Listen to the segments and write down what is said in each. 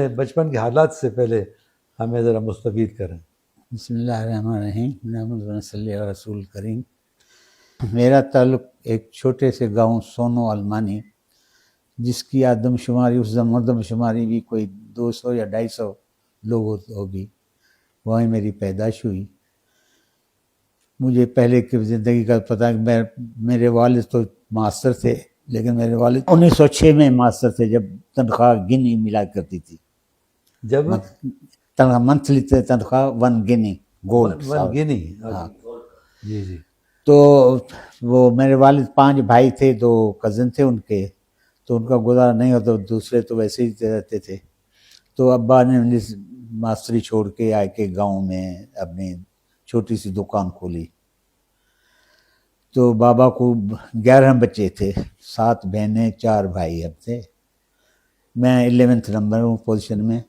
بچپن کے حالات سے پہلے ہمیں ذرا مستفید کریں۔ بسم اللہ الرحمن الرحیم، محمد صلی اللہ رسول کریم۔ میرا تعلق ایک چھوٹے سے گاؤں سونو المانی، جس کی آدم شماری اس مردم شماری بھی کوئی 200 یا 250 لوگ ہوگی، وہیں میری پیدائش ہوئی۔ مجھے پہلے کی زندگی کا پتہ ہے کہ میرے والد تو ماسٹر تھے، لیکن میرے والد 1906 میں ماسٹر تھے، جب تنخواہ گنی ملا کرتی تھی، جب تنخواہ منتھلی تنخواہ 1 گنی گولڈ، 1 گنی۔ ہاں جی جی۔ تو وہ میرے والد 5 بھائی تھے، 2 کزن تھے ان کے، تو ان کا گزارا نہیں ہوتا، دوسرے تو ویسے ہی رہتے تھے۔ تو ابا نے ماسٹری چھوڑ کے آ کے گاؤں میں اپنی چھوٹی سی دکان کھولی۔ تو بابا کو 11 بچے تھے، 7 بہنیں 4 بھائی اب تھے۔ میں 11 نمبر ہوں پوزیشن میں۔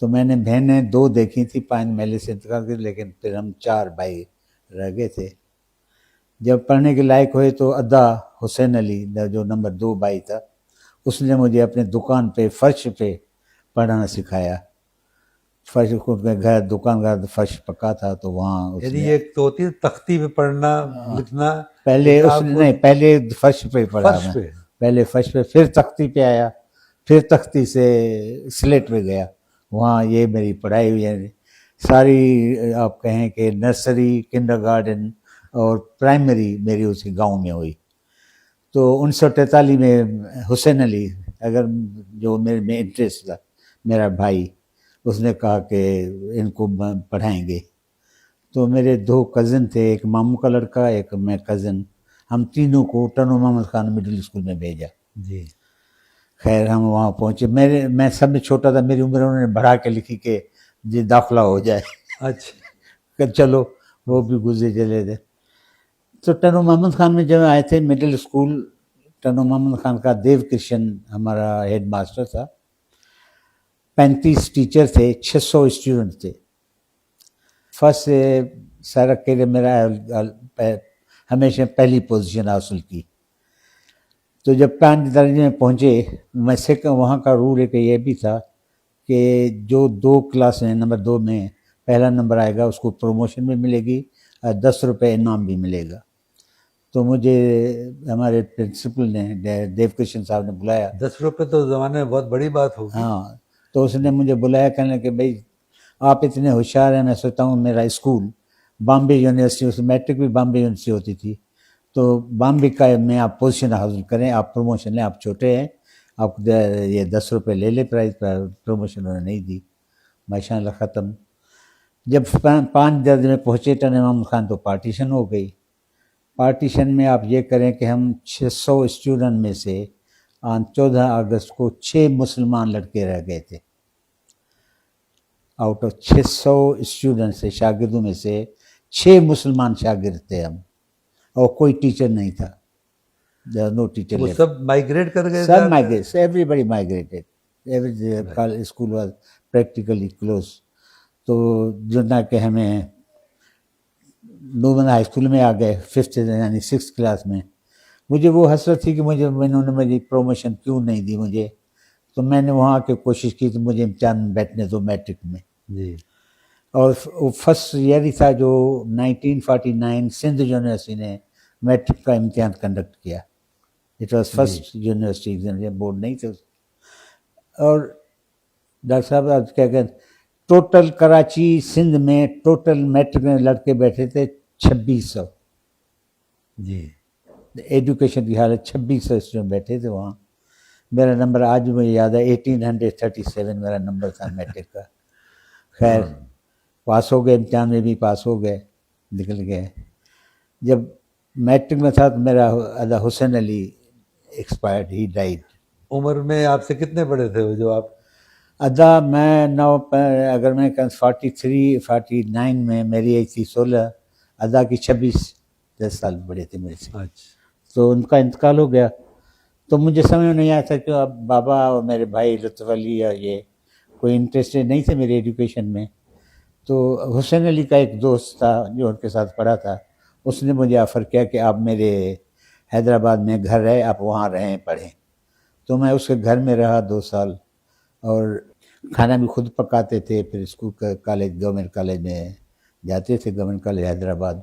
تو میں نے بہنیں 2 دیکھی تھی، 5 میلے سے انتقال کی، لیکن پھر ہم 4 بھائی رہ گئے تھے۔ جب پڑھنے کے لائق ہوئے تو ادا حسین علی جو نمبر 2 بھائی تھا، اس نے مجھے اپنے دکان پہ فرش پہ پڑھانا سکھایا۔ فرش گھر دکان کا فرش پکا تھا، تو وہاں یعنی ایک تو ہوتی ہے تختی پہ پڑھنا لکھنا، پہلے اس نے پہلے فرش پہ پڑھا، فرش پہ، پہلے فرش پہ، پھر تختی پہ آیا، پھر تختی سے سلیٹ پہ گیا۔ وہاں یہ میری پڑھائی ہوئی ہے ساری، آپ کہیں کہ نرسری، کنڈر گارڈن اور پرائمری میری اسی گاؤں میں ہوئی۔ تو 1943 میں حسین علی، اگر جو میرے میں انٹرسٹ تھا، میرا بھائی، اس نے کہا کہ ان کو پڑھائیں گے۔ تو میرے 2 کزن تھے، ایک ماموں کا لڑکا، ایک میں کزن، ہم تینوں کو ٹنو محمد خان مڈل اسکول میں بھیجا۔ جی خیر ہم وہاں پہنچے، میں سب میں چھوٹا تھا، میری عمر انہوں نے بڑھا کے لکھی کہ جی داخلہ ہو جائے۔ اچھا، چلو وہ بھی گزرے چلے تھے۔ تو ٹنو محمد خان میں جب آئے تھے مڈل اسکول، ٹنو محمد خان کا دیو کرشن ہمارا ہیڈ ماسٹر تھا۔ 35 ٹیچر تھے، 600 اسٹوڈنٹ تھے۔ فرسٹ سے سارا کے لیے میرا ہمیشہ پہلی پوزیشن حاصل کی۔ تو جب 5 درجے میں پہنچے، میں وہاں کا رول ایک یہ بھی تھا کہ جو 2 کلاس میں نمبر 2 میں پہلا نمبر آئے گا اس کو پروموشن بھی ملے گی اور 10 روپے انعام بھی ملے گا۔ تو مجھے ہمارے پرنسپل نے، دیو کرشن صاحب نے بلایا۔ 10 روپے تو زمانے میں بہت بڑی بات ہوگی۔ ہاں، تو اس نے مجھے بلایا، کہنے کہ بھائی آپ اتنے ہوشیار ہیں، میں سوچتا ہوں میرا اسکول بامبے یونیورسٹی، اس میٹرک بھی بامبے یونیورسٹی ہوتی تھی، تو بامبے کا میں آپ پوزیشن حاصل کریں، آپ پروموشن لیں، آپ چھوٹے ہیں، آپ یہ 10 روپے لے لے پرائز پر۔ پروموشن انہوں نے نہیں دی، ماشاء اللہ ختم۔ جب 5 درجے میں پہنچے ٹن محمد خان، تو پارٹیشن ہو گئی۔ پارٹیشن میں آپ یہ کریں کہ ہم 600 اسٹوڈنٹ میں سے 14 اگست کو 6 مسلمان لڑکے رہ گئے تھے۔ آؤٹ آف 600 اسٹوڈنٹ سے، شاگردوں میں سے 6 مسلمان شاگرد تھے ہم، اور کوئی ٹیچر نہیں تھا۔ نو ٹیچر، وہ سب مائیگریٹ کر گئے، سب migrate, every migrated, school was practically closed. تو جو نہ کہ ہمیں نوبند ہائی اسکول میں آ گئے، 5th یعنی 6th کلاس میں۔ مجھے وہ حسرت تھی کہ انہوں نے میری پروموشن کیوں نہیں دی مجھے۔ تو میں نے وہاں کے کوشش کی تو مجھے امتحان میں بیٹھنے دو میٹرک میں۔ جی۔ اور فرسٹ ایئر ہی تھا جو 1949 سندھ یونیورسٹی نے میٹرک کا امتحان کنڈکٹ کیا۔ It was first university exam, board نہیں تھے۔ اور ڈاکٹر صاحب کیا کہتے، ٹوٹل کراچی سندھ میں ٹوٹل میٹرک میں لڑکے بیٹھے تھے 2600۔ جی، ایجوکیشن کی حالت 2600 اسٹوڈنٹ بیٹھے تھے وہاں۔ میرا نمبر آج مجھے یاد ہے 1837 میرا نمبر تھا میٹرک کا۔ خیر پاس ہو گئے، امتحان میں بھی پاس ہو گئے، نکل گئے۔ جب میٹرک میں تھا تو میرا ادا حسین علی ایکسپائرڈ، ہی ڈائیڈ۔ عمر میں آپ سے کتنے بڑے تھے وہ جو آپ؟ ادا میں اگر میں 49 میں میری ایج تھی 16، ادا کی 10 سال بڑے تھے میرے سے۔ تو ان کا انتقال ہو گیا، تو مجھے سمجھ نہیں آیا تھا کہ اب بابا اور میرے بھائی لطف علی اور یہ کوئی انٹرسٹڈ نہیں تھے میری ایجوکیشن میں۔ تو حسین علی کا ایک دوست تھا جو ان کے ساتھ پڑھا تھا، اس نے مجھے آفر کیا کہ آپ میرے حیدرآباد میں گھر ہے، آپ وہاں رہیں پڑھیں۔ تو میں اس کے گھر میں رہا 2 سال، اور کھانا بھی خود پکاتے تھے. پھر اسکول کا کالج گورنمنٹ کالج میں جاتے تھے, گورنمنٹ کالج حیدرآباد.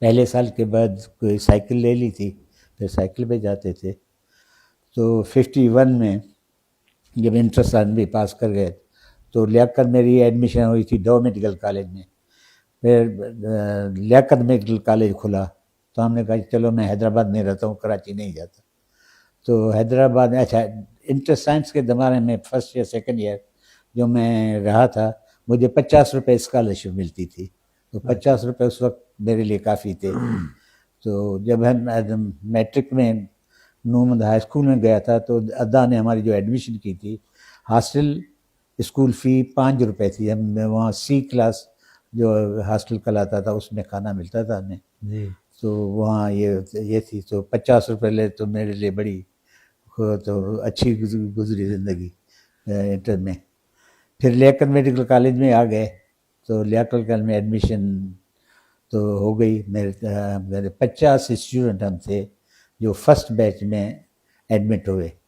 پہلے سال کے بعد کوئی سائیکل لے لی تھی, پھر سائیکل پہ جاتے تھے. تو 51 میں جب انٹرس بھی پاس کر گئے تو لیاقت میری ایڈمیشن ہوئی تھی ڈو میڈیکل کالج میں. پھر لیاقت میڈیکل کالج کھلا تو ہم نے کہا چلو میں حیدرآباد میں رہتا ہوں, کراچی نہیں جاتا. تو حیدرآباد میں اچھا انٹر سائنس کے زمانے میں فرسٹ یا سیکنڈ ایئر جو میں رہا تھا, مجھے 50 روپے اسکالرشپ ملتی تھی. تو 50 روپے اس وقت میرے لیے کافی تھے. تو جب ہم میٹرک میں نومد ہائی اسکول میں گیا تھا تو ادا نے ہماری جو ایڈمیشن کی تھی, ہاسٹل اسکول فی 5 روپے تھی. ہم وہاں سی کلاس جو ہاسٹل کلاتا تھا اس میں کھانا ملتا تھا ہمیں. جی تو وہاں یہ تھی. تو 50 روپے لے تو میرے لیے بڑی تو اچھی گزری زندگی انٹر میں. پھر لیاقت میڈیکل کالج میں آ گئے تو لیاقت کالج میں ایڈمیشن تو ہو گئی. میرے 50 اسٹوڈنٹ ہم تھے جو فرسٹ بیچ میں ایڈمٹ ہوئے.